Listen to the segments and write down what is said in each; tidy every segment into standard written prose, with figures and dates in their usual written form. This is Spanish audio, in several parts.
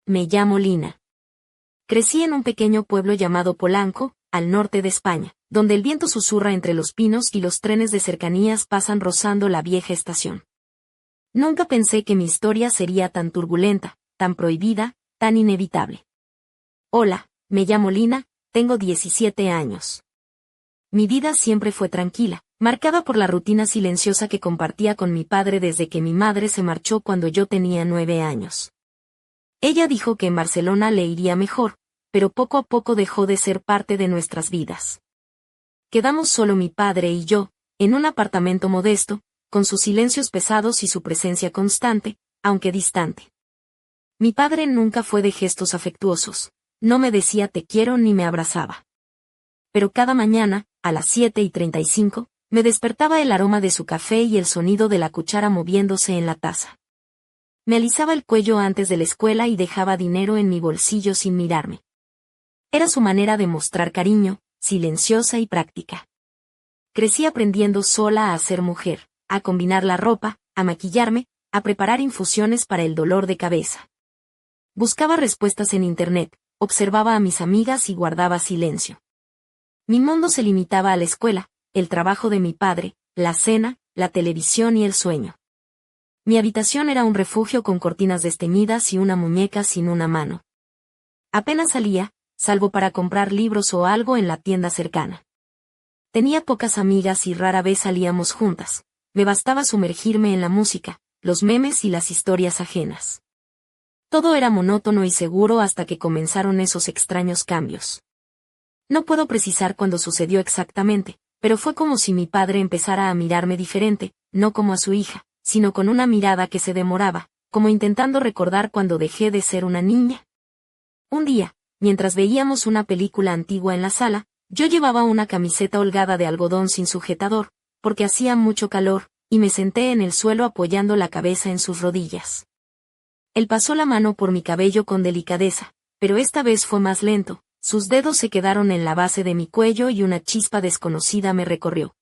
me llamo Lina. Crecí en un pequeño pueblo llamado Polanco, al norte de España, donde el viento susurra entre los pinos y los trenes de cercanías pasan rozando la vieja estación. Nunca pensé que mi historia sería tan turbulenta, tan prohibida, tan inevitable. Hola, me llamo Lina, tengo 17 años. Mi vida siempre fue tranquila, marcada por la rutina silenciosa que compartía con mi padre desde que mi madre se marchó cuando yo tenía 9 años. Ella dijo que en Barcelona le iría mejor, pero poco a poco dejó de ser parte de nuestras vidas. Quedamos solo mi padre y yo, en un apartamento modesto, con sus silencios pesados y su presencia constante, aunque distante. Mi padre nunca fue de gestos afectuosos, no me decía te quiero ni me abrazaba. Pero cada mañana, a las 7:35, me despertaba el aroma de su café y el sonido de la cuchara moviéndose en la taza. Me alisaba el cuello antes de la escuela y dejaba dinero en mi bolsillo sin mirarme. Era su manera de mostrar cariño, silenciosa y práctica. Crecí aprendiendo sola a ser mujer, a combinar la ropa, a maquillarme, a preparar infusiones para el dolor de cabeza. Buscaba respuestas en internet, observaba a mis amigas y guardaba silencio. Mi mundo se limitaba a la escuela, el trabajo de mi padre, la cena, la televisión y el sueño. Mi habitación era un refugio con cortinas desteñidas y una muñeca sin una mano. Apenas salía, salvo para comprar libros o algo en la tienda cercana. Tenía pocas amigas y rara vez salíamos juntas. Me bastaba sumergirme en la música, los memes y las historias ajenas. Todo era monótono y seguro hasta que comenzaron esos extraños cambios. No puedo precisar cuándo sucedió exactamente, pero fue como si mi padre empezara a mirarme diferente, no como a su hija, sino con una mirada que se demoraba, como intentando recordar cuando dejé de ser una niña. Un día, mientras veíamos una película antigua en la sala, yo llevaba una camiseta holgada de algodón sin sujetador, porque hacía mucho calor, y me senté en el suelo apoyando la cabeza en sus rodillas. Él pasó la mano por mi cabello con delicadeza, pero esta vez fue más lento. Sus dedos se quedaron en la base de mi cuello y una chispa desconocida me recorrió.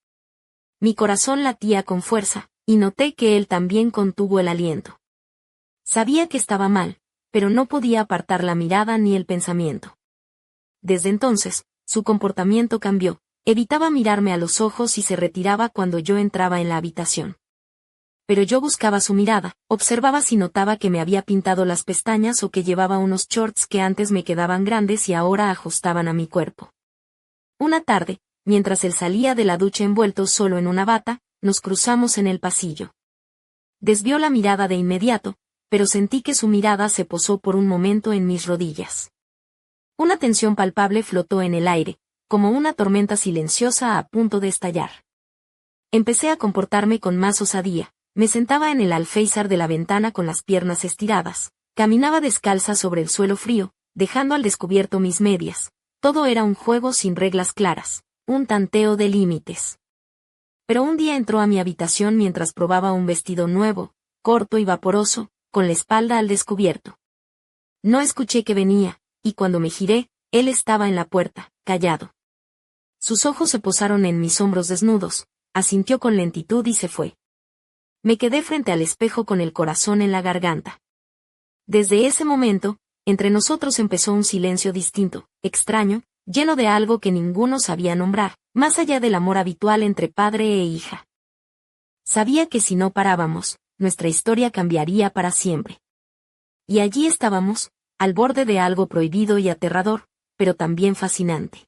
Mi corazón latía con fuerza, y noté que él también contuvo el aliento. Sabía que estaba mal, pero no podía apartar la mirada ni el pensamiento. Desde entonces, su comportamiento cambió, evitaba mirarme a los ojos y se retiraba cuando yo entraba en la habitación. Pero yo buscaba su mirada, observaba si notaba que me había pintado las pestañas o que llevaba unos shorts que antes me quedaban grandes y ahora ajustaban a mi cuerpo. Una tarde, mientras él salía de la ducha envuelto solo en una bata, nos cruzamos en el pasillo. Desvió la mirada de inmediato, pero sentí que su mirada se posó por un momento en mis rodillas. Una tensión palpable flotó en el aire, como una tormenta silenciosa a punto de estallar. Empecé a comportarme con más osadía. Me sentaba en el alféizar de la ventana con las piernas estiradas, caminaba descalza sobre el suelo frío, dejando al descubierto mis medias. Todo era un juego sin reglas claras, un tanteo de límites. Pero un día entró a mi habitación mientras probaba un vestido nuevo, corto y vaporoso, con la espalda al descubierto. No escuché que venía, y cuando me giré, él estaba en la puerta, callado. Sus ojos se posaron en mis hombros desnudos, asintió con lentitud y se fue. Me quedé frente al espejo con el corazón en la garganta. Desde ese momento, entre nosotros empezó un silencio distinto, extraño, lleno de algo que ninguno sabía nombrar, más allá del amor habitual entre padre e hija. Sabía que si no parábamos, nuestra historia cambiaría para siempre. Y allí estábamos, al borde de algo prohibido y aterrador, pero también fascinante.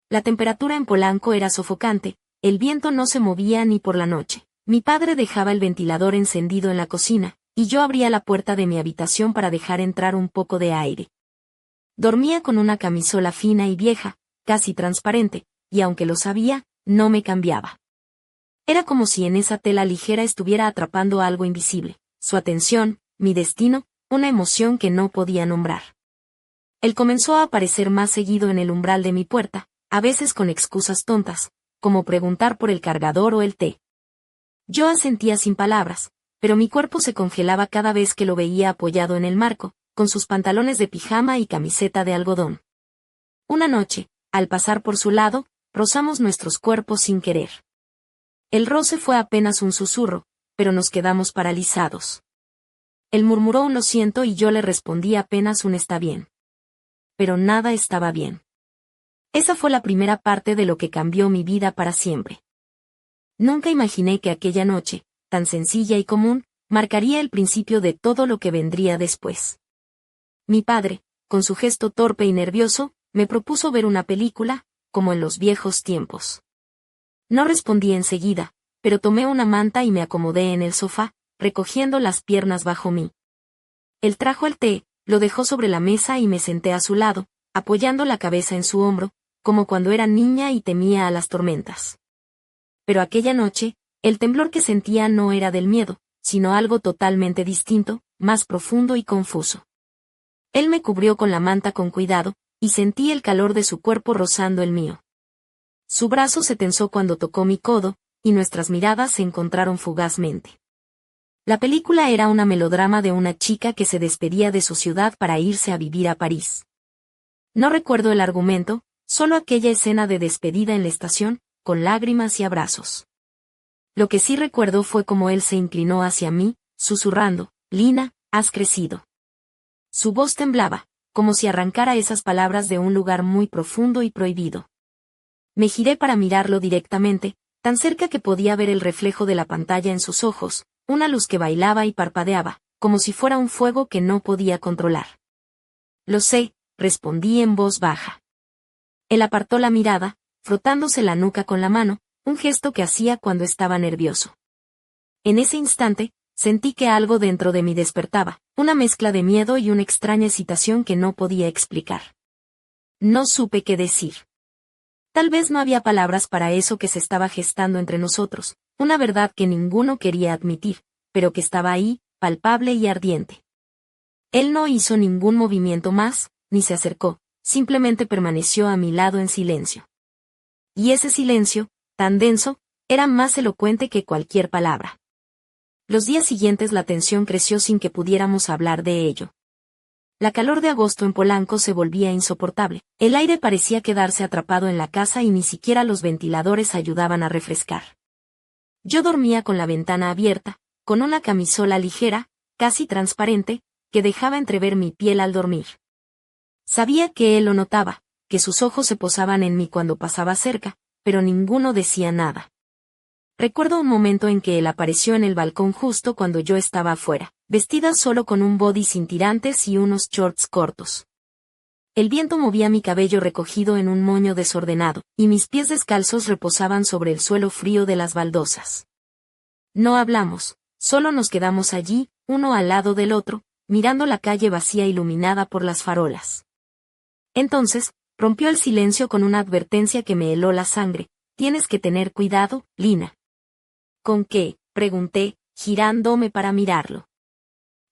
La temperatura en Polanco era sofocante, el viento no se movía ni por la noche. Mi padre dejaba el ventilador encendido en la cocina, y yo abría la puerta de mi habitación para dejar entrar un poco de aire. Dormía con una camisola fina y vieja, casi transparente, y aunque lo sabía, no me cambiaba. Era como si en esa tela ligera estuviera atrapando algo invisible, su atención, mi destino, una emoción que no podía nombrar. Él comenzó a aparecer más seguido en el umbral de mi puerta, a veces con excusas tontas, como preguntar por el cargador o el té. Yo asentía sin palabras, pero mi cuerpo se congelaba cada vez que lo veía apoyado en el marco, con sus pantalones de pijama y camiseta de algodón. Una noche, al pasar por su lado, rozamos nuestros cuerpos sin querer. El roce fue apenas un susurro, pero nos quedamos paralizados. Él murmuró un lo siento y yo le respondí apenas un está bien. Pero nada estaba bien. Esa fue la primera parte de lo que cambió mi vida para siempre. Nunca imaginé que aquella noche, tan sencilla y común, marcaría el principio de todo lo que vendría después. Mi padre, con su gesto torpe y nervioso, me propuso ver una película, como en los viejos tiempos. No respondí enseguida, pero tomé una manta y me acomodé en el sofá, recogiendo las piernas bajo mí. Él trajo el té, lo dejó sobre la mesa y me senté a su lado, apoyando la cabeza en su hombro, como cuando era niña y temía a las tormentas. Pero aquella noche, el temblor que sentía no era del miedo, sino algo totalmente distinto, más profundo y confuso. Él me cubrió con la manta con cuidado, y sentí el calor de su cuerpo rozando el mío. Su brazo se tensó cuando tocó mi codo, y nuestras miradas se encontraron fugazmente. La película era una melodrama de una chica que se despedía de su ciudad para irse a vivir a París. No recuerdo el argumento, solo aquella escena de despedida en la estación, con lágrimas y abrazos. Lo que sí recuerdo fue cómo él se inclinó hacia mí, susurrando, «Lina, has crecido». Su voz temblaba, como si arrancara esas palabras de un lugar muy profundo y prohibido. Me giré para mirarlo directamente, tan cerca que podía ver el reflejo de la pantalla en sus ojos, una luz que bailaba y parpadeaba, como si fuera un fuego que no podía controlar. «Lo sé», respondí en voz baja. Él apartó la mirada, frotándose la nuca con la mano, un gesto que hacía cuando estaba nervioso. En ese instante, sentí que algo dentro de mí despertaba, una mezcla de miedo y una extraña excitación que no podía explicar. No supe qué decir. Tal vez no había palabras para eso que se estaba gestando entre nosotros, una verdad que ninguno quería admitir, pero que estaba ahí, palpable y ardiente. Él no hizo ningún movimiento más, ni se acercó, simplemente permaneció a mi lado en silencio. Y ese silencio, tan denso, era más elocuente que cualquier palabra. Los días siguientes la tensión creció sin que pudiéramos hablar de ello. La calor de agosto en Polanco se volvía insoportable, el aire parecía quedarse atrapado en la casa y ni siquiera los ventiladores ayudaban a refrescar. Yo dormía con la ventana abierta, con una camisola ligera, casi transparente, que dejaba entrever mi piel al dormir. Sabía que él lo notaba, que sus ojos se posaban en mí cuando pasaba cerca, pero ninguno decía nada. Recuerdo un momento en que él apareció en el balcón justo cuando yo estaba afuera, vestida solo con un body sin tirantes y unos shorts cortos. El viento movía mi cabello recogido en un moño desordenado, y mis pies descalzos reposaban sobre el suelo frío de las baldosas. No hablamos, solo nos quedamos allí, uno al lado del otro, mirando la calle vacía iluminada por las farolas. Entonces, rompió el silencio con una advertencia que me heló la sangre: «Tienes que tener cuidado, Lina». «¿Con qué?», pregunté, girándome para mirarlo.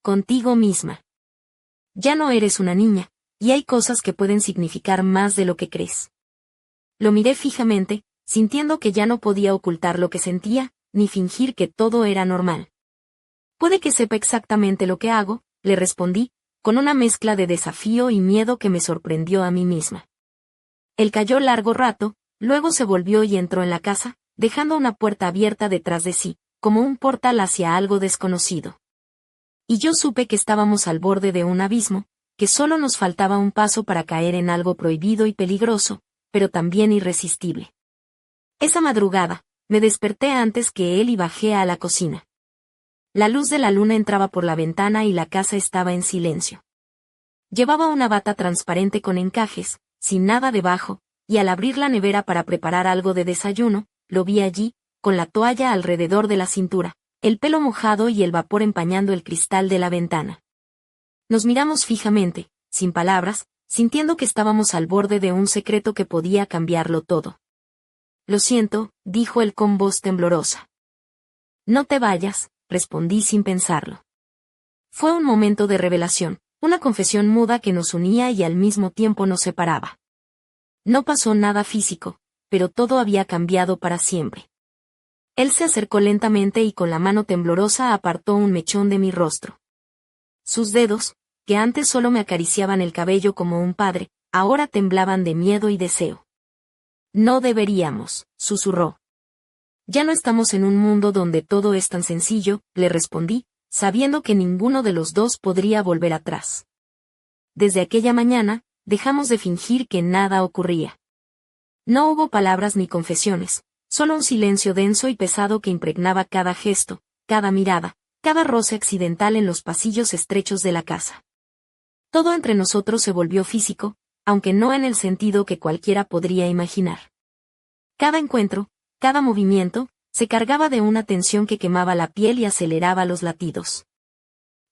«Contigo misma. Ya no eres una niña, y hay cosas que pueden significar más de lo que crees». Lo miré fijamente, sintiendo que ya no podía ocultar lo que sentía, ni fingir que todo era normal. «Puede que sepa exactamente lo que hago», le respondí, con una mezcla de desafío y miedo que me sorprendió a mí misma. Él calló largo rato, luego se volvió y entró en la casa, dejando una puerta abierta detrás de sí, como un portal hacia algo desconocido. Y yo supe que estábamos al borde de un abismo, que solo nos faltaba un paso para caer en algo prohibido y peligroso, pero también irresistible. Esa madrugada, me desperté antes que él y bajé a la cocina. La luz de la luna entraba por la ventana y la casa estaba en silencio. Llevaba una bata transparente con encajes, sin nada debajo, y al abrir la nevera para preparar algo de desayuno, lo vi allí, con la toalla alrededor de la cintura, el pelo mojado y el vapor empañando el cristal de la ventana. Nos miramos fijamente, sin palabras, sintiendo que estábamos al borde de un secreto que podía cambiarlo todo. «Lo siento», dijo él con voz temblorosa. «No te vayas», respondí sin pensarlo. Fue un momento de revelación, una confesión muda que nos unía y al mismo tiempo nos separaba. No pasó nada físico, pero todo había cambiado para siempre. Él se acercó lentamente y con la mano temblorosa apartó un mechón de mi rostro. Sus dedos, que antes solo me acariciaban el cabello como un padre, ahora temblaban de miedo y deseo. «No deberíamos», susurró. «Ya no estamos en un mundo donde todo es tan sencillo», le respondí, sabiendo que ninguno de los dos podría volver atrás. Desde aquella mañana, dejamos de fingir que nada ocurría. No hubo palabras ni confesiones, solo un silencio denso y pesado que impregnaba cada gesto, cada mirada, cada roce accidental en los pasillos estrechos de la casa. Todo entre nosotros se volvió físico, aunque no en el sentido que cualquiera podría imaginar. Cada encuentro, cada movimiento, se cargaba de una tensión que quemaba la piel y aceleraba los latidos.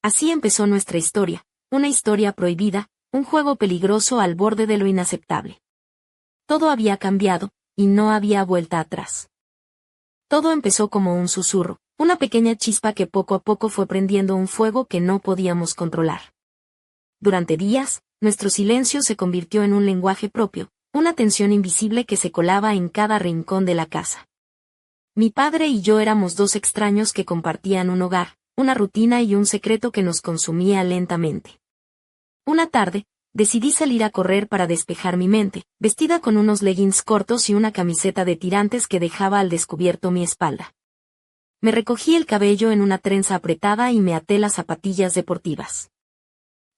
Así empezó nuestra historia, una historia prohibida, un juego peligroso al borde de lo inaceptable. Todo había cambiado, y no había vuelta atrás. Todo empezó como un susurro, una pequeña chispa que poco a poco fue prendiendo un fuego que no podíamos controlar. Durante días, nuestro silencio se convirtió en un lenguaje propio, una tensión invisible que se colaba en cada rincón de la casa. Mi padre y yo éramos dos extraños que compartían un hogar, una rutina y un secreto que nos consumía lentamente. Una tarde, decidí salir a correr para despejar mi mente, vestida con unos leggings cortos y una camiseta de tirantes que dejaba al descubierto mi espalda. Me recogí el cabello en una trenza apretada y me até las zapatillas deportivas.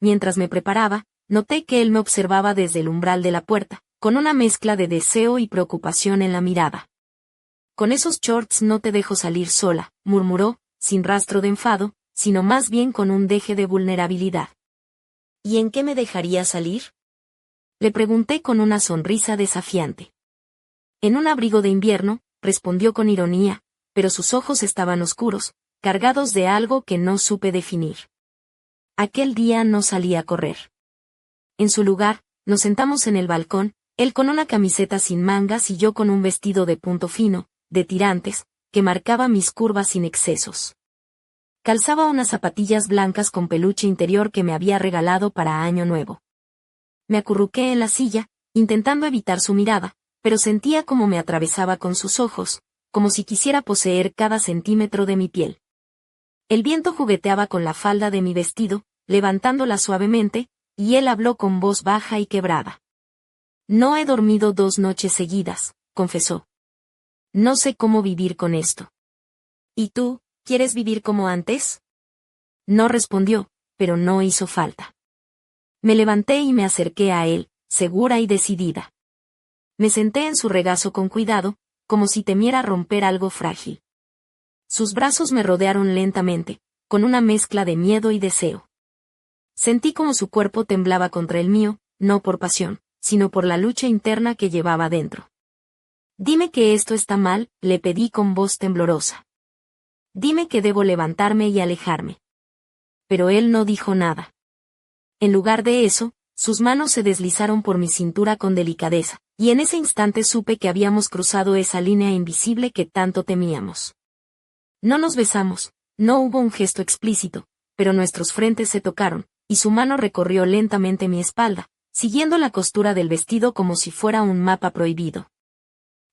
Mientras me preparaba, noté que él me observaba desde el umbral de la puerta, con una mezcla de deseo y preocupación en la mirada. «Con esos shorts no te dejo salir sola», murmuró, sin rastro de enfado, sino más bien con un deje de vulnerabilidad. «¿Y en qué me dejaría salir?», le pregunté con una sonrisa desafiante. «En un abrigo de invierno», respondió con ironía, pero sus ojos estaban oscuros, cargados de algo que no supe definir. Aquel día no salí a correr. En su lugar, nos sentamos en el balcón, él con una camiseta sin mangas y yo con un vestido de punto fino, de tirantes, que marcaba mis curvas sin excesos. Calzaba unas zapatillas blancas con peluche interior que me había regalado para Año Nuevo. Me acurruqué en la silla, intentando evitar su mirada, pero sentía como me atravesaba con sus ojos, como si quisiera poseer cada centímetro de mi piel. El viento jugueteaba con la falda de mi vestido, levantándola suavemente, y él habló con voz baja y quebrada. «No he dormido 2 noches seguidas», confesó. «No sé cómo vivir con esto». «¿Y tú, quieres vivir como antes?». No respondió, pero no hizo falta. Me levanté y me acerqué a él, segura y decidida. Me senté en su regazo con cuidado, como si temiera romper algo frágil. Sus brazos me rodearon lentamente, con una mezcla de miedo y deseo. Sentí como su cuerpo temblaba contra el mío, no por pasión, sino por la lucha interna que llevaba dentro. «Dime que esto está mal», le pedí con voz temblorosa. «Dime que debo levantarme y alejarme». Pero él no dijo nada. En lugar de eso, sus manos se deslizaron por mi cintura con delicadeza, y en ese instante supe que habíamos cruzado esa línea invisible que tanto temíamos. No nos besamos, no hubo un gesto explícito, pero nuestros frentes se tocaron, y su mano recorrió lentamente mi espalda, siguiendo la costura del vestido como si fuera un mapa prohibido.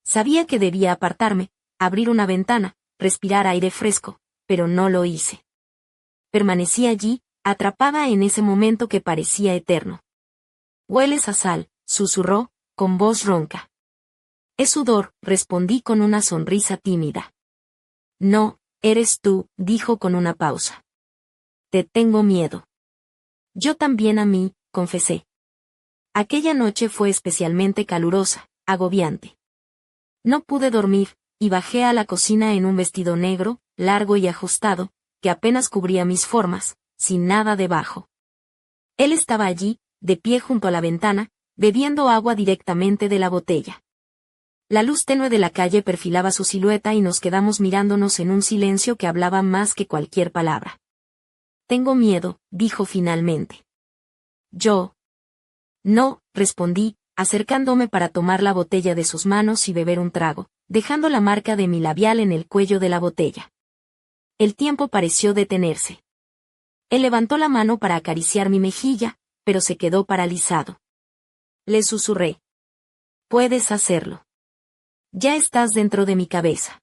Sabía que debía apartarme, abrir una ventana, respirar aire fresco, pero no lo hice. Permanecí allí, atrapada en ese momento que parecía eterno. «Hueles a sal», susurró, con voz ronca. «Es sudor», respondí con una sonrisa tímida. «No, eres tú», dijo con una pausa. «Te tengo miedo». «Yo también a mí», confesé. Aquella noche fue especialmente calurosa, agobiante. No pude dormir, y bajé a la cocina en un vestido negro, largo y ajustado, que apenas cubría mis formas, sin nada debajo. Él estaba allí, de pie junto a la ventana, bebiendo agua directamente de la botella. La luz tenue de la calle perfilaba su silueta y nos quedamos mirándonos en un silencio que hablaba más que cualquier palabra. «Tengo miedo», dijo finalmente. «Yo». «No», respondí, acercándome para tomar la botella de sus manos y beber un trago, dejando la marca de mi labial en el cuello de la botella. El tiempo pareció detenerse. Él levantó la mano para acariciar mi mejilla, pero se quedó paralizado. Le susurré. «Puedes hacerlo. Ya estás dentro de mi cabeza».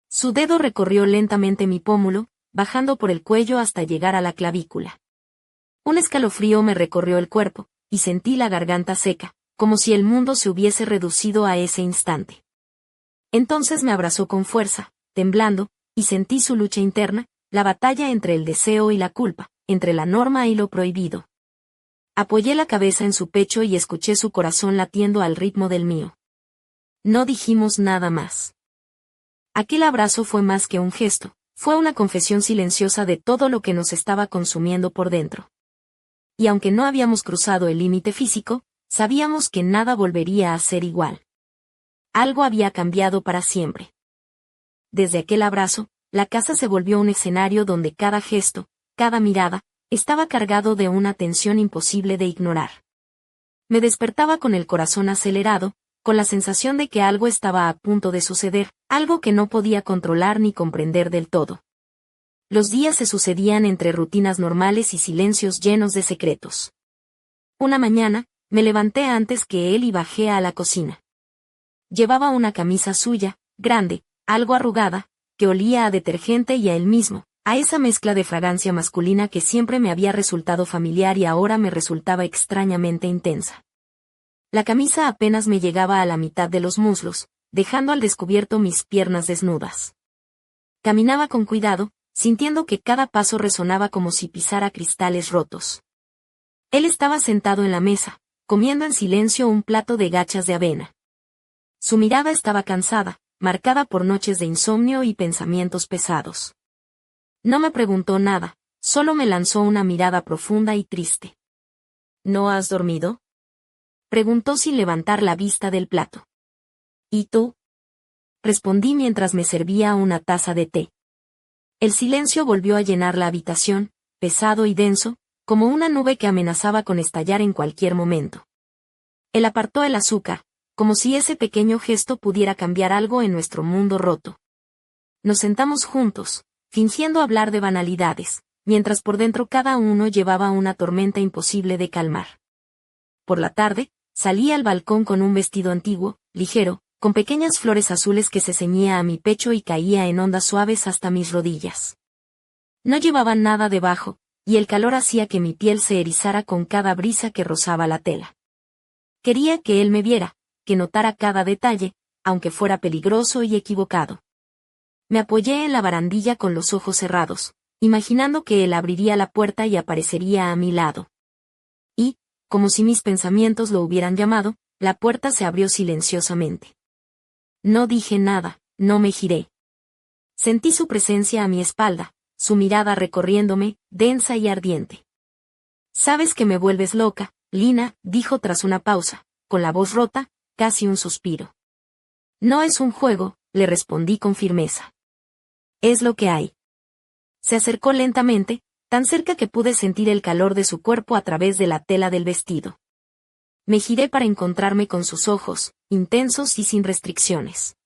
Su dedo recorrió lentamente mi pómulo, bajando por el cuello hasta llegar a la clavícula. Un escalofrío me recorrió el cuerpo, y sentí la garganta seca, como si el mundo se hubiese reducido a ese instante. Entonces me abrazó con fuerza, temblando, y sentí su lucha interna, la batalla entre el deseo y la culpa, entre la norma y lo prohibido. Apoyé la cabeza en su pecho y escuché su corazón latiendo al ritmo del mío. No dijimos nada más. Aquel abrazo fue más que un gesto, fue una confesión silenciosa de todo lo que nos estaba consumiendo por dentro. Y aunque no habíamos cruzado el límite físico, sabíamos que nada volvería a ser igual. Algo había cambiado para siempre. Desde aquel abrazo, la casa se volvió un escenario donde cada gesto, cada mirada, estaba cargado de una tensión imposible de ignorar. Me despertaba con el corazón acelerado, con la sensación de que algo estaba a punto de suceder, algo que no podía controlar ni comprender del todo. Los días se sucedían entre rutinas normales y silencios llenos de secretos. Una mañana, me levanté antes que él y bajé a la cocina. Llevaba una camisa suya, grande, algo arrugada, que olía a detergente y a él mismo, a esa mezcla de fragancia masculina que siempre me había resultado familiar y ahora me resultaba extrañamente intensa. La camisa apenas me llegaba a la mitad de los muslos, dejando al descubierto mis piernas desnudas. Caminaba con cuidado, sintiendo que cada paso resonaba como si pisara cristales rotos. Él estaba sentado en la mesa, comiendo en silencio un plato de gachas de avena. Su mirada estaba cansada, marcada por noches de insomnio y pensamientos pesados. No me preguntó nada, solo me lanzó una mirada profunda y triste. ¿No has dormido?, preguntó sin levantar la vista del plato. ¿Y tú?, respondí mientras me servía una taza de té. El silencio volvió a llenar la habitación, pesado y denso, como una nube que amenazaba con estallar en cualquier momento. Él apartó el azúcar, como si ese pequeño gesto pudiera cambiar algo en nuestro mundo roto. Nos sentamos juntos, fingiendo hablar de banalidades, mientras por dentro cada uno llevaba una tormenta imposible de calmar. Por la tarde, salí al balcón con un vestido antiguo, ligero, con pequeñas flores azules que se ceñía a mi pecho y caía en ondas suaves hasta mis rodillas. No llevaba nada debajo, y el calor hacía que mi piel se erizara con cada brisa que rozaba la tela. Quería que él me viera, que notara cada detalle, aunque fuera peligroso y equivocado. Me apoyé en la barandilla con los ojos cerrados, imaginando que él abriría la puerta y aparecería a mi lado. Y, como si mis pensamientos lo hubieran llamado, la puerta se abrió silenciosamente. No dije nada, no me giré. Sentí su presencia a mi espalda, su mirada recorriéndome, densa y ardiente. «Sabes que me vuelves loca, Lina», dijo tras una pausa, con la voz rota, casi un suspiro. «No es un juego», le respondí con firmeza. «Es lo que hay». Se acercó lentamente, tan cerca que pude sentir el calor de su cuerpo a través de la tela del vestido. Me giré para encontrarme con sus ojos, intensos y sin restricciones.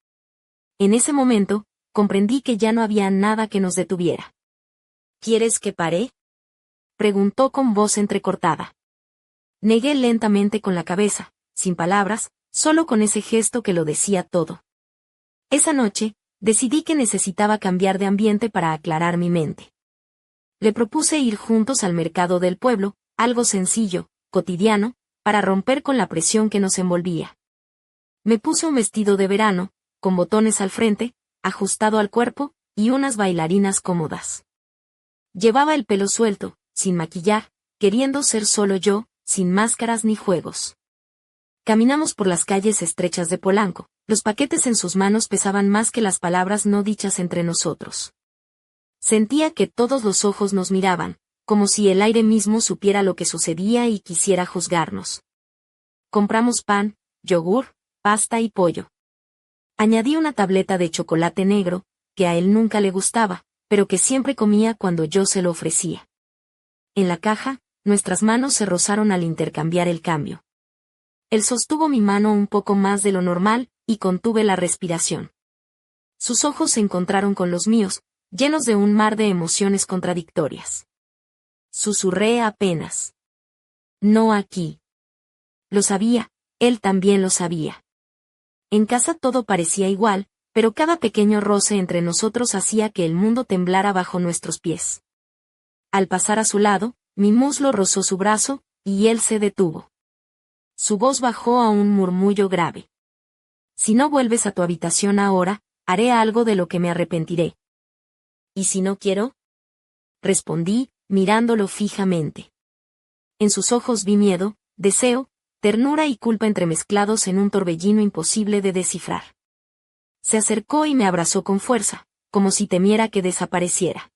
En ese momento, comprendí que ya no había nada que nos detuviera. «¿Quieres que pare?», preguntó con voz entrecortada. Negué lentamente con la cabeza, sin palabras, solo con ese gesto que lo decía todo. Esa noche, decidí que necesitaba cambiar de ambiente para aclarar mi mente. Le propuse ir juntos al mercado del pueblo, algo sencillo, cotidiano, para romper con la presión que nos envolvía. Me puse un vestido de verano, con botones al frente, ajustado al cuerpo, y unas bailarinas cómodas. Llevaba el pelo suelto, sin maquillar, queriendo ser solo yo, sin máscaras ni juegos. Caminamos por las calles estrechas de Polanco, los paquetes en sus manos pesaban más que las palabras no dichas entre nosotros. Sentía que todos los ojos nos miraban, como si el aire mismo supiera lo que sucedía y quisiera juzgarnos. Compramos pan, yogur, pasta y pollo. Añadí una tableta de chocolate negro, que a él nunca le gustaba, pero que siempre comía cuando yo se lo ofrecía. En la caja, nuestras manos se rozaron al intercambiar el cambio. Él sostuvo mi mano un poco más de lo normal, y contuve la respiración. Sus ojos se encontraron con los míos, llenos de un mar de emociones contradictorias. Susurré apenas. «No aquí». Lo sabía, él también lo sabía. En casa todo parecía igual, pero cada pequeño roce entre nosotros hacía que el mundo temblara bajo nuestros pies. Al pasar a su lado, mi muslo rozó su brazo, y él se detuvo. Su voz bajó a un murmullo grave. «Si no vuelves a tu habitación ahora, haré algo de lo que me arrepentiré». «¿Y si no quiero?», respondí, mirándolo fijamente. En sus ojos vi miedo, deseo, ternura y culpa entremezclados en un torbellino imposible de descifrar. Se acercó y me abrazó con fuerza, como si temiera que desapareciera.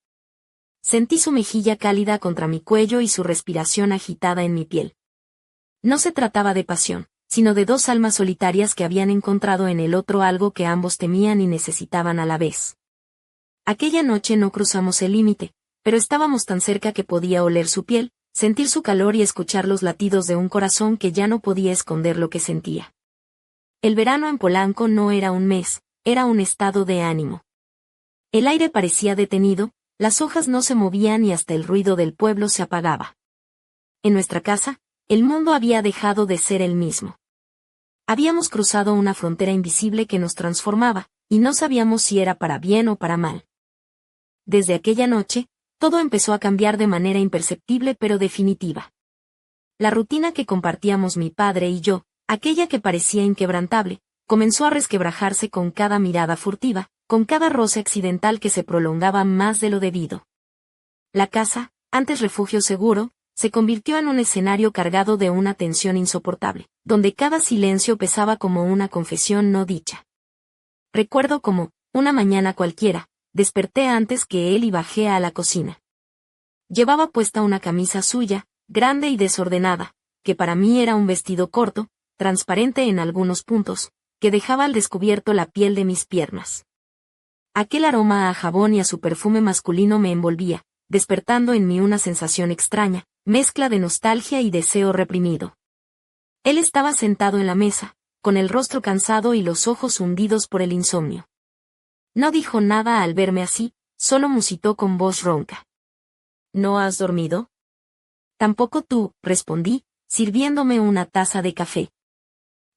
Sentí su mejilla cálida contra mi cuello y su respiración agitada en mi piel. No se trataba de pasión, sino de dos almas solitarias que habían encontrado en el otro algo que ambos temían y necesitaban a la vez. Aquella noche no cruzamos el límite, pero estábamos tan cerca que podía oler su piel, sentir su calor y escuchar los latidos de un corazón que ya no podía esconder lo que sentía. El verano en Polanco no era un mes, era un estado de ánimo. El aire parecía detenido, las hojas no se movían y hasta el ruido del pueblo se apagaba. En nuestra casa, el mundo había dejado de ser el mismo. Habíamos cruzado una frontera invisible que nos transformaba, y no sabíamos si era para bien o para mal. Desde aquella noche, todo empezó a cambiar de manera imperceptible pero definitiva. La rutina que compartíamos mi padre y yo, aquella que parecía inquebrantable, comenzó a resquebrajarse con cada mirada furtiva, con cada roce accidental que se prolongaba más de lo debido. La casa, antes refugio seguro, se convirtió en un escenario cargado de una tensión insoportable, donde cada silencio pesaba como una confesión no dicha. Recuerdo cómo, una mañana cualquiera, desperté antes que él y bajé a la cocina. Llevaba puesta una camisa suya, grande y desordenada, que para mí era un vestido corto, transparente en algunos puntos, que dejaba al descubierto la piel de mis piernas. Aquel aroma a jabón y a su perfume masculino me envolvía, despertando en mí una sensación extraña, mezcla de nostalgia y deseo reprimido. Él estaba sentado en la mesa, con el rostro cansado y los ojos hundidos por el insomnio. No dijo nada al verme así, solo musitó con voz ronca. ¿No has dormido? Tampoco tú, respondí, sirviéndome una taza de café.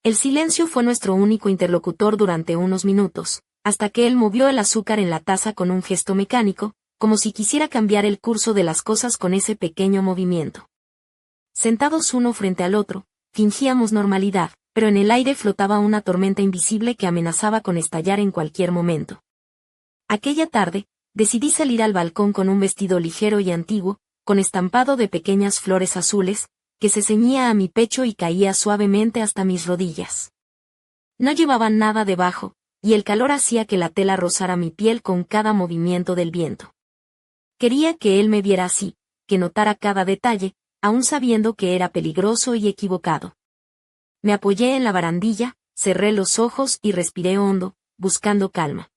El silencio fue nuestro único interlocutor durante unos minutos, hasta que él movió el azúcar en la taza con un gesto mecánico, como si quisiera cambiar el curso de las cosas con ese pequeño movimiento. Sentados uno frente al otro, fingíamos normalidad, pero en el aire flotaba una tormenta invisible que amenazaba con estallar en cualquier momento. Aquella tarde, decidí salir al balcón con un vestido ligero y antiguo, con estampado de pequeñas flores azules, que se ceñía a mi pecho y caía suavemente hasta mis rodillas. No llevaba nada debajo, y el calor hacía que la tela rozara mi piel con cada movimiento del viento. Quería que él me viera así, que notara cada detalle, aun sabiendo que era peligroso y equivocado. Me apoyé en la barandilla, cerré los ojos y respiré hondo, buscando calma.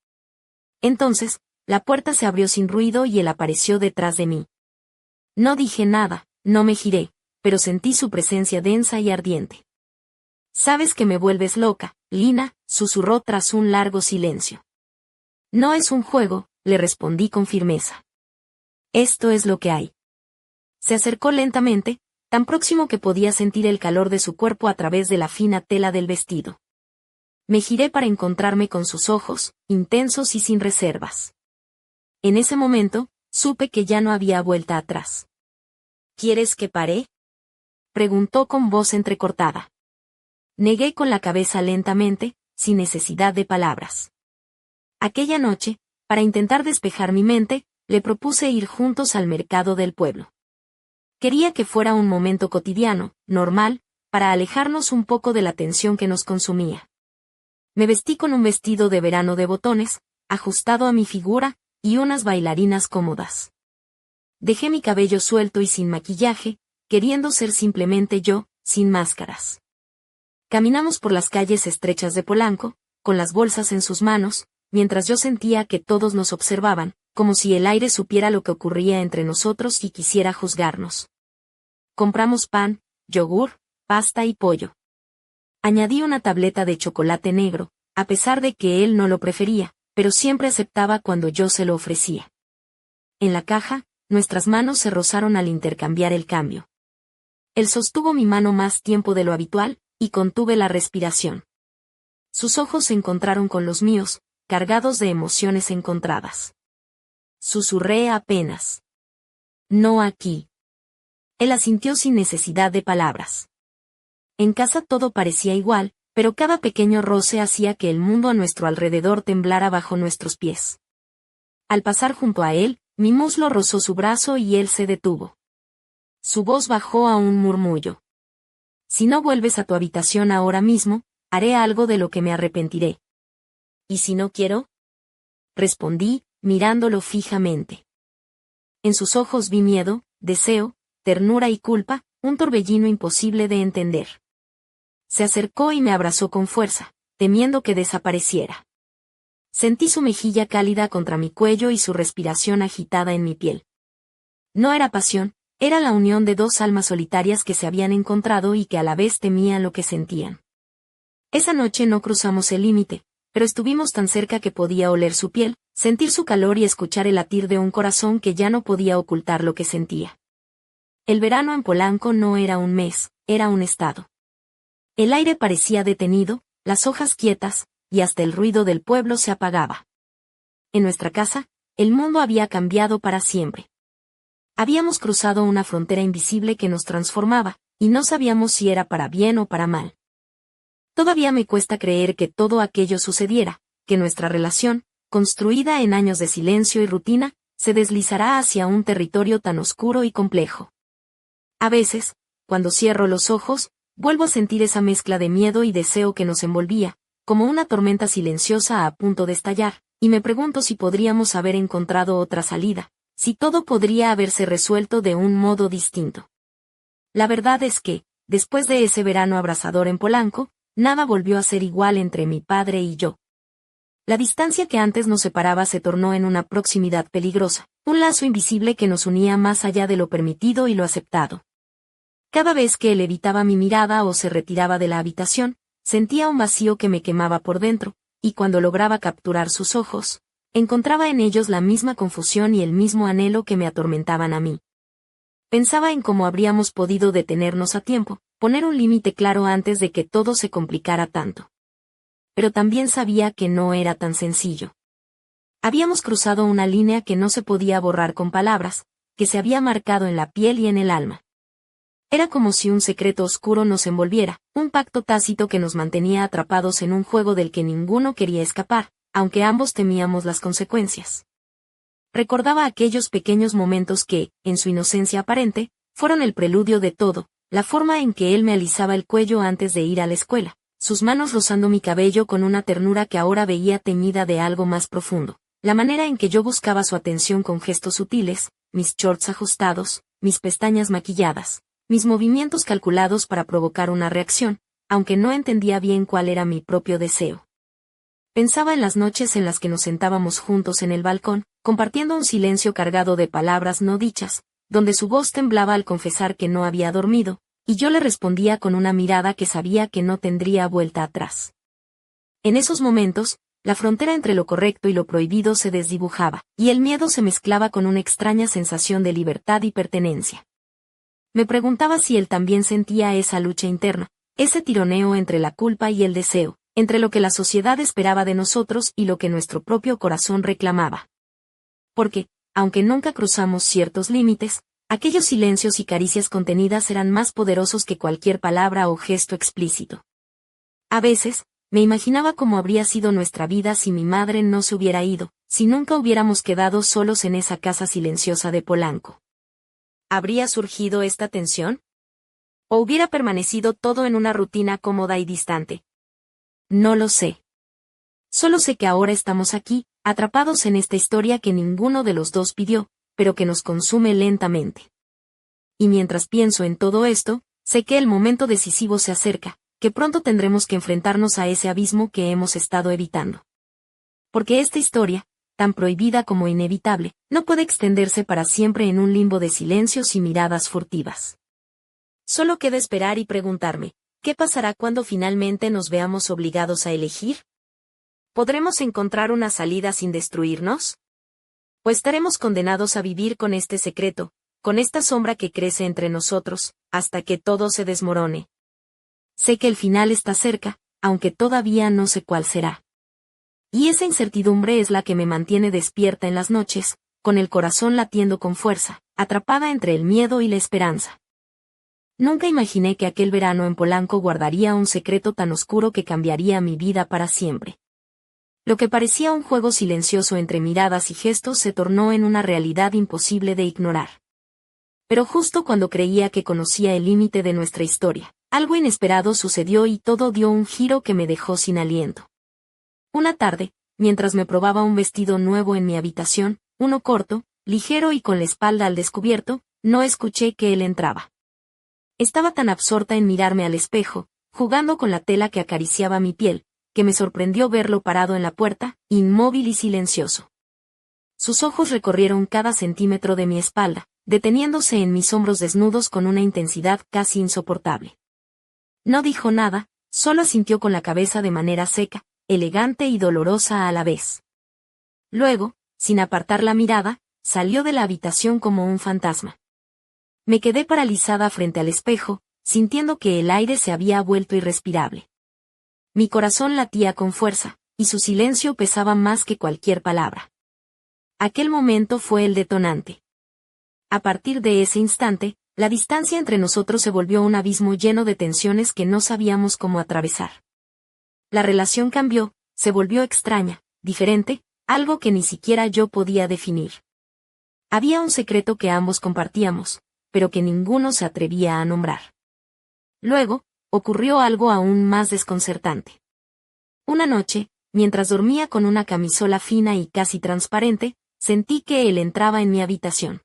Entonces, la puerta se abrió sin ruido y él apareció detrás de mí. No dije nada, no me giré, pero sentí su presencia densa y ardiente. «Sabes que me vuelves loca, Lina», susurró tras un largo silencio. «No es un juego», le respondí con firmeza. «Esto es lo que hay». Se acercó lentamente, tan próximo que podía sentir el calor de su cuerpo a través de la fina tela del vestido. Me giré para encontrarme con sus ojos, intensos y sin reservas. En ese momento, supe que ya no había vuelta atrás. «¿Quieres que pare?», preguntó con voz entrecortada. Negué con la cabeza lentamente, sin necesidad de palabras. Aquella noche, para intentar despejar mi mente, le propuse ir juntos al mercado del pueblo. Quería que fuera un momento cotidiano, normal, para alejarnos un poco de la tensión que nos consumía. Me vestí con un vestido de verano de botones, ajustado a mi figura, y unas bailarinas cómodas. Dejé mi cabello suelto y sin maquillaje, queriendo ser simplemente yo, sin máscaras. Caminamos por las calles estrechas de Polanco, con las bolsas en sus manos, mientras yo sentía que todos nos observaban, como si el aire supiera lo que ocurría entre nosotros y quisiera juzgarnos. Compramos pan, yogur, pasta y pollo. Añadí una tableta de chocolate negro, a pesar de que él no lo prefería, pero siempre aceptaba cuando yo se lo ofrecía. En la caja, nuestras manos se rozaron al intercambiar el cambio. Él sostuvo mi mano más tiempo de lo habitual, y contuve la respiración. Sus ojos se encontraron con los míos, cargados de emociones encontradas. Susurré apenas. «No aquí». Él asintió sin necesidad de palabras. En casa todo parecía igual, pero cada pequeño roce hacía que el mundo a nuestro alrededor temblara bajo nuestros pies. Al pasar junto a él, Mi muslo rozó su brazo y él se detuvo. Su voz bajó a un murmullo. Si no vuelves a tu habitación ahora mismo, haré algo de lo que me arrepentiré. ¿Y si no quiero? Respondí, mirándolo fijamente. En sus ojos vi miedo, deseo, ternura y culpa, un torbellino imposible de entender. Se acercó y me abrazó con fuerza, temiendo que desapareciera. Sentí su mejilla cálida contra mi cuello y su respiración agitada en mi piel. No era pasión, era la unión de dos almas solitarias que se habían encontrado y que a la vez temían lo que sentían. Esa noche no cruzamos el límite, pero estuvimos tan cerca que podía oler su piel, sentir su calor y escuchar el latir de un corazón que ya no podía ocultar lo que sentía. El verano en Polanco no era un mes, era un estado. El aire parecía detenido, las hojas quietas, y hasta el ruido del pueblo se apagaba. En nuestra casa, el mundo había cambiado para siempre. Habíamos cruzado una frontera invisible que nos transformaba, y no sabíamos si era para bien o para mal. Todavía me cuesta creer que todo aquello sucediera, que nuestra relación, construida en años de silencio y rutina, se deslizará hacia un territorio tan oscuro y complejo. A veces, cuando cierro los ojos, vuelvo a sentir esa mezcla de miedo y deseo que nos envolvía, como una tormenta silenciosa a punto de estallar, y me pregunto si podríamos haber encontrado otra salida, si todo podría haberse resuelto de un modo distinto. La verdad es que, después de ese verano abrasador en Polanco, nada volvió a ser igual entre mi padre y yo. La distancia que antes nos separaba se tornó en una proximidad peligrosa, un lazo invisible que nos unía más allá de lo permitido y lo aceptado. Cada vez que él evitaba mi mirada o se retiraba de la habitación, sentía un vacío que me quemaba por dentro, y cuando lograba capturar sus ojos, encontraba en ellos la misma confusión y el mismo anhelo que me atormentaban a mí. Pensaba en cómo habríamos podido detenernos a tiempo, poner un límite claro antes de que todo se complicara tanto. Pero también sabía que no era tan sencillo. Habíamos cruzado una línea que no se podía borrar con palabras, que se había marcado en la piel y en el alma. Era como si un secreto oscuro nos envolviera, un pacto tácito que nos mantenía atrapados en un juego del que ninguno quería escapar, aunque ambos temíamos las consecuencias. Recordaba aquellos pequeños momentos que, en su inocencia aparente, fueron el preludio de todo, la forma en que él me alisaba el cuello antes de ir a la escuela, sus manos rozando mi cabello con una ternura que ahora veía teñida de algo más profundo, la manera en que yo buscaba su atención con gestos sutiles, mis shorts ajustados, mis pestañas maquilladas, mis movimientos calculados para provocar una reacción, aunque no entendía bien cuál era mi propio deseo. Pensaba en las noches en las que nos sentábamos juntos en el balcón, compartiendo un silencio cargado de palabras no dichas, donde su voz temblaba al confesar que no había dormido, y yo le respondía con una mirada que sabía que no tendría vuelta atrás. En esos momentos, la frontera entre lo correcto y lo prohibido se desdibujaba, y el miedo se mezclaba con una extraña sensación de libertad y pertenencia. Me preguntaba si él también sentía esa lucha interna, ese tironeo entre la culpa y el deseo, entre lo que la sociedad esperaba de nosotros y lo que nuestro propio corazón reclamaba. Porque, aunque nunca cruzamos ciertos límites, aquellos silencios y caricias contenidas eran más poderosos que cualquier palabra o gesto explícito. A veces, me imaginaba cómo habría sido nuestra vida si mi madre no se hubiera ido, si nunca hubiéramos quedado solos en esa casa silenciosa de Polanco. ¿Habría surgido esta tensión? ¿O hubiera permanecido todo en una rutina cómoda y distante? No lo sé. Solo sé que ahora estamos aquí, atrapados en esta historia que ninguno de los dos pidió, pero que nos consume lentamente. Y mientras pienso en todo esto, sé que el momento decisivo se acerca, que pronto tendremos que enfrentarnos a ese abismo que hemos estado evitando. Porque esta historia, tan prohibida como inevitable, no puede extenderse para siempre en un limbo de silencios y miradas furtivas. Solo queda esperar y preguntarme, ¿qué pasará cuando finalmente nos veamos obligados a elegir? ¿Podremos encontrar una salida sin destruirnos? ¿O estaremos condenados a vivir con este secreto, con esta sombra que crece entre nosotros, hasta que todo se desmorone? Sé que el final está cerca, aunque todavía no sé cuál será. Y esa incertidumbre es la que me mantiene despierta en las noches, con el corazón latiendo con fuerza, atrapada entre el miedo y la esperanza. Nunca imaginé que aquel verano en Polanco guardaría un secreto tan oscuro que cambiaría mi vida para siempre. Lo que parecía un juego silencioso entre miradas y gestos se tornó en una realidad imposible de ignorar. Pero justo cuando creía que conocía el límite de nuestra historia, algo inesperado sucedió y todo dio un giro que me dejó sin aliento. Una tarde, mientras me probaba un vestido nuevo en mi habitación, uno corto, ligero y con la espalda al descubierto, no escuché que él entraba. Estaba tan absorta en mirarme al espejo, jugando con la tela que acariciaba mi piel, que me sorprendió verlo parado en la puerta, inmóvil y silencioso. Sus ojos recorrieron cada centímetro de mi espalda, deteniéndose en mis hombros desnudos con una intensidad casi insoportable. No dijo nada, solo asintió con la cabeza de manera seca, elegante y dolorosa a la vez. Luego, sin apartar la mirada, salió de la habitación como un fantasma. Me quedé paralizada frente al espejo, sintiendo que el aire se había vuelto irrespirable. Mi corazón latía con fuerza, y su silencio pesaba más que cualquier palabra. Aquel momento fue el detonante. A partir de ese instante, la distancia entre nosotros se volvió un abismo lleno de tensiones que no sabíamos cómo atravesar. La relación cambió, se volvió extraña, diferente, algo que ni siquiera yo podía definir. Había un secreto que ambos compartíamos, pero que ninguno se atrevía a nombrar. Luego, ocurrió algo aún más desconcertante. Una noche, mientras dormía con una camisola fina y casi transparente, sentí que él entraba en mi habitación.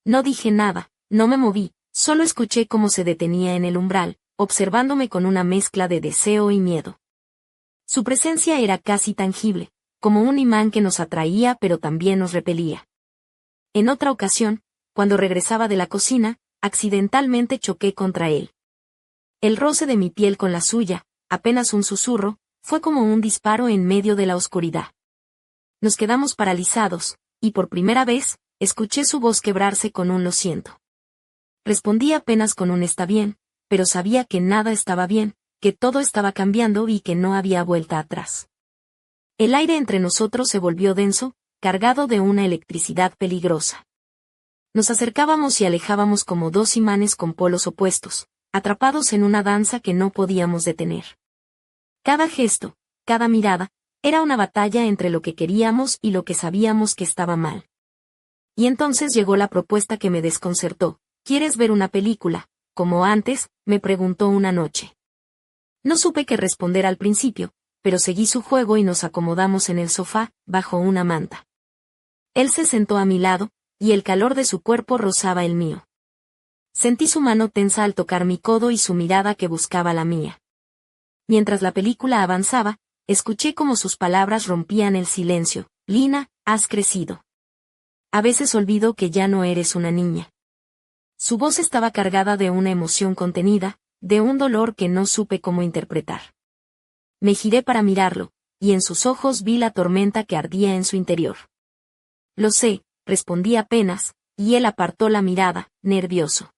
No dije nada, no me moví, solo escuché cómo se detenía en el umbral, observándome con una mezcla de deseo y miedo. Su presencia era casi tangible, como un imán que nos atraía pero también nos repelía. En otra ocasión, cuando regresaba de la cocina, accidentalmente choqué contra él. El roce de mi piel con la suya, apenas un susurro, fue como un disparo en medio de la oscuridad. Nos quedamos paralizados, y por primera vez, escuché su voz quebrarse con un lo siento. Respondí apenas con un está bien, pero sabía que nada estaba bien, que todo estaba cambiando y que no había vuelta atrás. El aire entre nosotros se volvió denso, cargado de una electricidad peligrosa. Nos acercábamos y alejábamos como dos imanes con polos opuestos, atrapados en una danza que no podíamos detener. Cada gesto, cada mirada, era una batalla entre lo que queríamos y lo que sabíamos que estaba mal. Y entonces llegó la propuesta que me desconcertó. ¿Quieres ver una película? Como antes, me preguntó una noche. No supe qué responder al principio, pero seguí su juego y nos acomodamos en el sofá, bajo una manta. Él se sentó a mi lado, y el calor de su cuerpo rozaba el mío. Sentí su mano tensa al tocar mi codo y su mirada que buscaba la mía. Mientras la película avanzaba, escuché cómo sus palabras rompían el silencio. Lina, has crecido. A veces olvido que ya no eres una niña. Su voz estaba cargada de una emoción contenida, de un dolor que no supe cómo interpretar. Me giré para mirarlo, y en sus ojos vi la tormenta que ardía en su interior. Lo sé, respondí apenas, y él apartó la mirada, nervioso.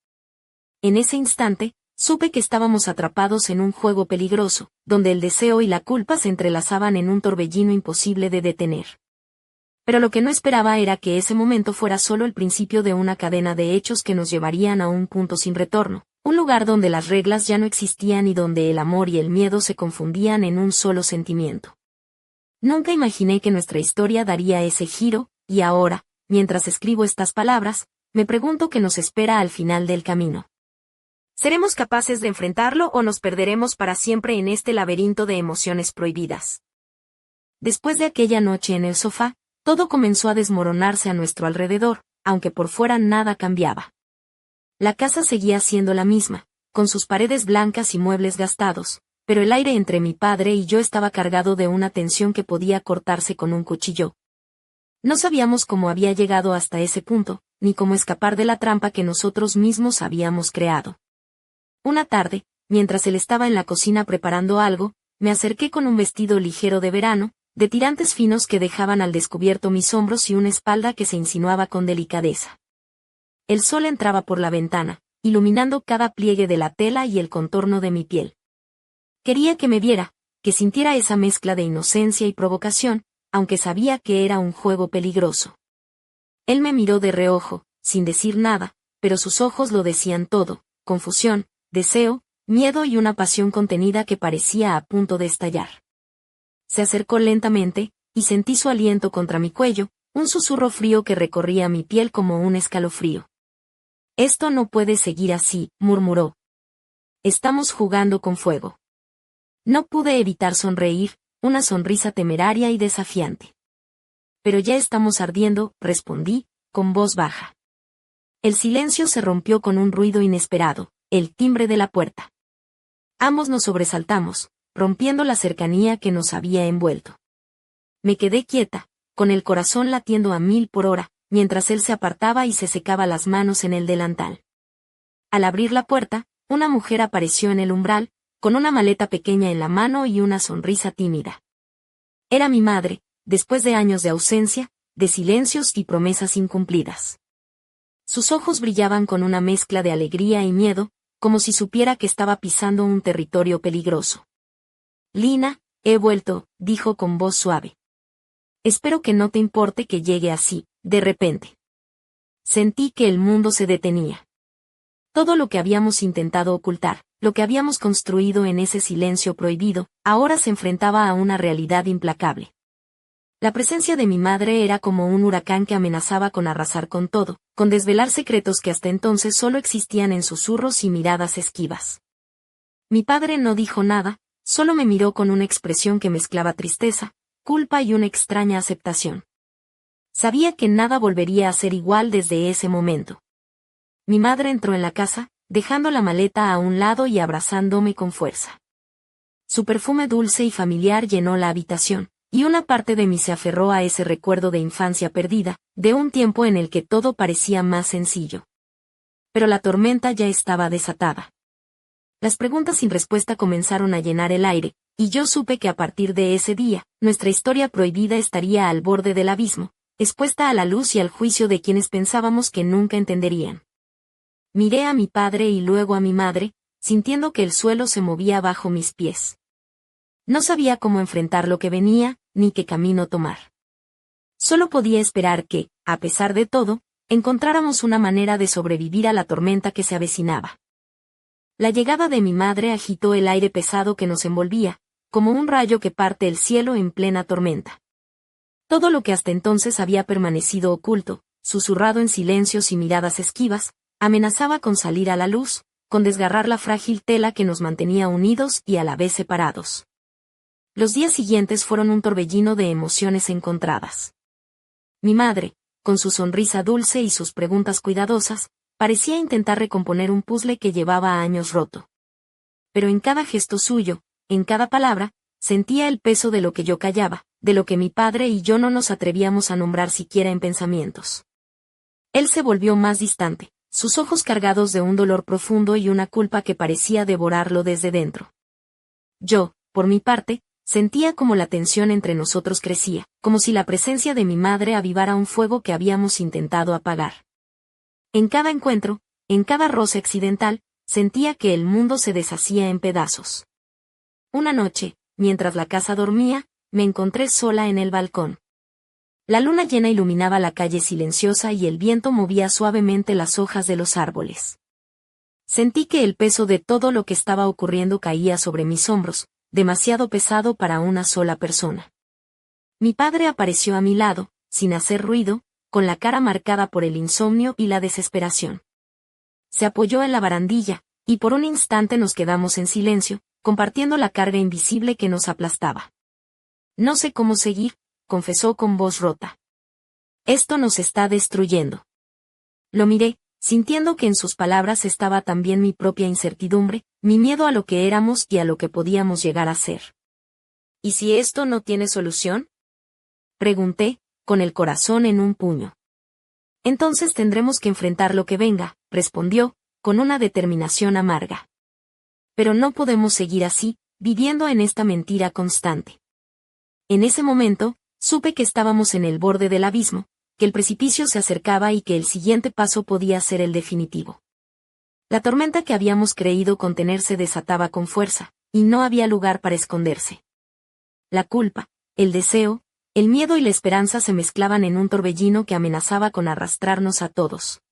En ese instante, supe que estábamos atrapados en un juego peligroso, donde el deseo y la culpa se entrelazaban en un torbellino imposible de detener. Pero lo que no esperaba era que ese momento fuera solo el principio de una cadena de hechos que nos llevarían a un punto sin retorno, un lugar donde las reglas ya no existían y donde el amor y el miedo se confundían en un solo sentimiento. Nunca imaginé que nuestra historia daría ese giro, y ahora, mientras escribo estas palabras, me pregunto qué nos espera al final del camino. ¿Seremos capaces de enfrentarlo o nos perderemos para siempre en este laberinto de emociones prohibidas? Después de aquella noche en el sofá, todo comenzó a desmoronarse a nuestro alrededor, aunque por fuera nada cambiaba. La casa seguía siendo la misma, con sus paredes blancas y muebles gastados, pero el aire entre mi padre y yo estaba cargado de una tensión que podía cortarse con un cuchillo. No sabíamos cómo había llegado hasta ese punto, ni cómo escapar de la trampa que nosotros mismos habíamos creado. Una tarde, mientras él estaba en la cocina preparando algo, me acerqué con un vestido ligero de verano, de tirantes finos que dejaban al descubierto mis hombros y una espalda que se insinuaba con delicadeza. El sol entraba por la ventana, iluminando cada pliegue de la tela y el contorno de mi piel. Quería que me viera, que sintiera esa mezcla de inocencia y provocación, aunque sabía que era un juego peligroso. Él me miró de reojo, sin decir nada, pero sus ojos lo decían todo: confusión, deseo, miedo y una pasión contenida que parecía a punto de estallar. se acercó lentamente, y sentí su aliento contra mi cuello, un susurro frío que recorría mi piel como un escalofrío. «Esto no puede seguir así», murmuró. «Estamos jugando con fuego». No pude evitar sonreír, una sonrisa temeraria y desafiante. «Pero ya estamos ardiendo», respondí, con voz baja. El silencio se rompió con un ruido inesperado, el timbre de la puerta. Ambos nos sobresaltamos, rompiendo la cercanía que nos había envuelto. Me quedé quieta, con el corazón latiendo a 1000 por hora, mientras él se apartaba y se secaba las manos en el delantal. Al abrir la puerta, una mujer apareció en el umbral, con una maleta pequeña en la mano y una sonrisa tímida. Era mi madre, después de años de ausencia, de silencios y promesas incumplidas. Sus ojos brillaban con una mezcla de alegría y miedo, como si supiera que estaba pisando un territorio peligroso. «Lina, he vuelto», dijo con voz suave. «Espero que no te importe que llegue así, de repente». Sentí que el mundo se detenía. Todo lo que habíamos intentado ocultar, lo que habíamos construido en ese silencio prohibido, ahora se enfrentaba a una realidad implacable. La presencia de mi madre era como un huracán que amenazaba con arrasar con todo, con desvelar secretos que hasta entonces solo existían en susurros y miradas esquivas. Mi padre no dijo nada, solo me miró con una expresión que mezclaba tristeza, culpa y una extraña aceptación. Sabía que nada volvería a ser igual desde ese momento. Mi madre entró en la casa, dejando la maleta a un lado y abrazándome con fuerza. Su perfume dulce y familiar llenó la habitación, y una parte de mí se aferró a ese recuerdo de infancia perdida, de un tiempo en el que todo parecía más sencillo. Pero la tormenta ya estaba desatada. Las preguntas sin respuesta comenzaron a llenar el aire, y yo supe que a partir de ese día, nuestra historia prohibida estaría al borde del abismo, expuesta a la luz y al juicio de quienes pensábamos que nunca entenderían. Miré a mi padre y luego a mi madre, sintiendo que el suelo se movía bajo mis pies. No sabía cómo enfrentar lo que venía, ni qué camino tomar. Solo podía esperar que, a pesar de todo, encontráramos una manera de sobrevivir a la tormenta que se avecinaba. La llegada de mi madre agitó el aire pesado que nos envolvía, como un rayo que parte el cielo en plena tormenta. Todo lo que hasta entonces había permanecido oculto, susurrado en silencios y miradas esquivas, amenazaba con salir a la luz, con desgarrar la frágil tela que nos mantenía unidos y a la vez separados. Los días siguientes fueron un torbellino de emociones encontradas. Mi madre, con su sonrisa dulce y sus preguntas cuidadosas, parecía intentar recomponer un puzzle que llevaba años roto. Pero en cada gesto suyo, en cada palabra, sentía el peso de lo que yo callaba, de lo que mi padre y yo no nos atrevíamos a nombrar siquiera en pensamientos. Él se volvió más distante, sus ojos cargados de un dolor profundo y una culpa que parecía devorarlo desde dentro. Yo, por mi parte, sentía como la tensión entre nosotros crecía, como si la presencia de mi madre avivara un fuego que habíamos intentado apagar. En cada encuentro, en cada roce accidental, sentía que el mundo se deshacía en pedazos. Una noche, mientras la casa dormía, me encontré sola en el balcón. La luna llena iluminaba la calle silenciosa y el viento movía suavemente las hojas de los árboles. Sentí que el peso de todo lo que estaba ocurriendo caía sobre mis hombros, demasiado pesado para una sola persona. Mi padre apareció a mi lado, sin hacer ruido, con la cara marcada por el insomnio y la desesperación. Se apoyó en la barandilla, y por un instante nos quedamos en silencio, compartiendo la carga invisible que nos aplastaba. «No sé cómo seguir», confesó con voz rota. «Esto nos está destruyendo». Lo miré, sintiendo que en sus palabras estaba también mi propia incertidumbre, mi miedo a lo que éramos y a lo que podíamos llegar a ser. «¿Y si esto no tiene solución?», pregunté, con el corazón en un puño. «Entonces tendremos que enfrentar lo que venga», respondió, con una determinación amarga. «Pero no podemos seguir así, viviendo en esta mentira constante». En ese momento, supe que estábamos en el borde del abismo, que el precipicio se acercaba y que el siguiente paso podía ser el definitivo. La tormenta que habíamos creído contener se desataba con fuerza, y no había lugar para esconderse. La culpa, el deseo, el miedo y la esperanza se mezclaban en un torbellino que amenazaba con arrastrarnos a todos.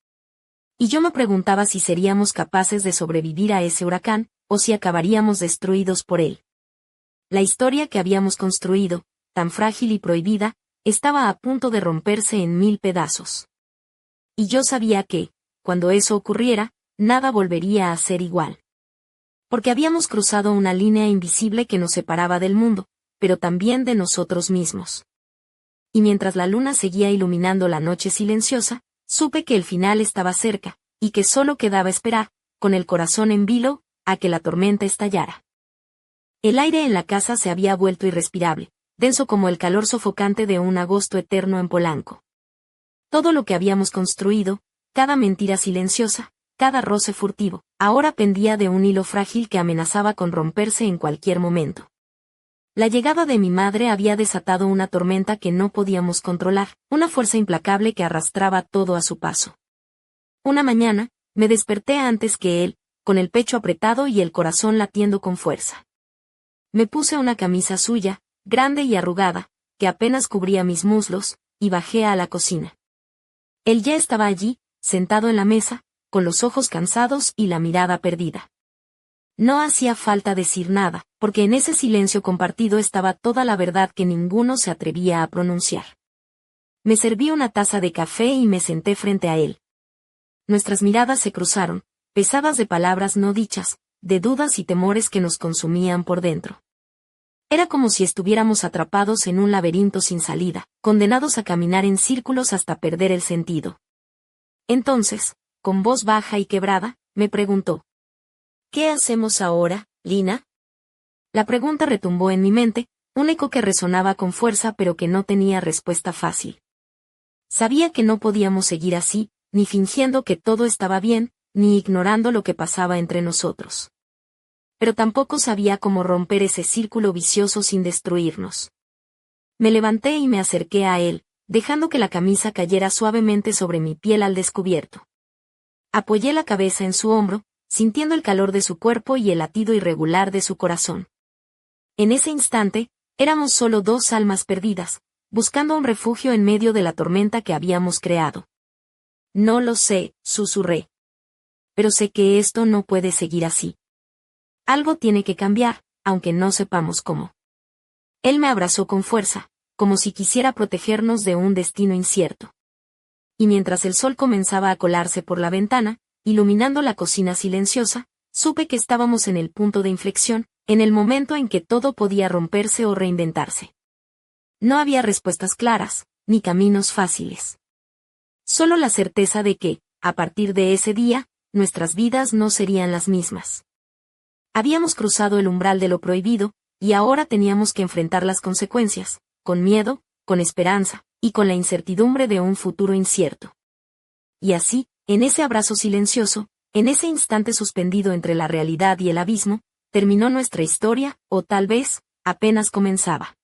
Y yo me preguntaba si seríamos capaces de sobrevivir a ese huracán, o si acabaríamos destruidos por él. La historia que habíamos construido, tan frágil y prohibida, estaba a punto de romperse en 1000 pedazos. Y yo sabía que, cuando eso ocurriera, nada volvería a ser igual. Porque habíamos cruzado una línea invisible que nos separaba del mundo, pero también de nosotros mismos. Y mientras la luna seguía iluminando la noche silenciosa, supe que el final estaba cerca, y que solo quedaba esperar, con el corazón en vilo, a que la tormenta estallara. El aire en la casa se había vuelto irrespirable, denso como el calor sofocante de un agosto eterno en Polanco. Todo lo que habíamos construido, cada mentira silenciosa, cada roce furtivo, ahora pendía de un hilo frágil que amenazaba con romperse en cualquier momento. La llegada de mi madre había desatado una tormenta que no podíamos controlar, una fuerza implacable que arrastraba todo a su paso. Una mañana, me desperté antes que él, con el pecho apretado y el corazón latiendo con fuerza. Me puse una camisa suya, grande y arrugada, que apenas cubría mis muslos, y bajé a la cocina. Él ya estaba allí, sentado en la mesa, con los ojos cansados y la mirada perdida. No hacía falta decir nada, porque en ese silencio compartido estaba toda la verdad que ninguno se atrevía a pronunciar. Me serví una taza de café y me senté frente a él. Nuestras miradas se cruzaron, pesadas de palabras no dichas, de dudas y temores que nos consumían por dentro. Era como si estuviéramos atrapados en un laberinto sin salida, condenados a caminar en círculos hasta perder el sentido. Entonces, con voz baja y quebrada, me preguntó: ¿qué hacemos ahora, Lina? La pregunta retumbó en mi mente, un eco que resonaba con fuerza pero que no tenía respuesta fácil. Sabía que no podíamos seguir así, ni fingiendo que todo estaba bien, ni ignorando lo que pasaba entre nosotros. Pero tampoco sabía cómo romper ese círculo vicioso sin destruirnos. Me levanté y me acerqué a él, dejando que la camisa cayera suavemente sobre mi piel al descubierto. Apoyé la cabeza en su hombro, sintiendo el calor de su cuerpo y el latido irregular de su corazón. En ese instante, éramos solo dos almas perdidas, buscando un refugio en medio de la tormenta que habíamos creado. No lo sé, susurré. Pero sé que esto no puede seguir así. Algo tiene que cambiar, aunque no sepamos cómo. Él me abrazó con fuerza, como si quisiera protegernos de un destino incierto. Y mientras el sol comenzaba a colarse por la ventana, iluminando la cocina silenciosa, supe que estábamos en el punto de inflexión, en el momento en que todo podía romperse o reinventarse. No había respuestas claras, ni caminos fáciles. Solo la certeza de que, a partir de ese día, nuestras vidas no serían las mismas. Habíamos cruzado el umbral de lo prohibido, y ahora teníamos que enfrentar las consecuencias, con miedo, con esperanza, y con la incertidumbre de un futuro incierto. Y así, en ese abrazo silencioso, en ese instante suspendido entre la realidad y el abismo, terminó nuestra historia, o tal vez, apenas comenzaba.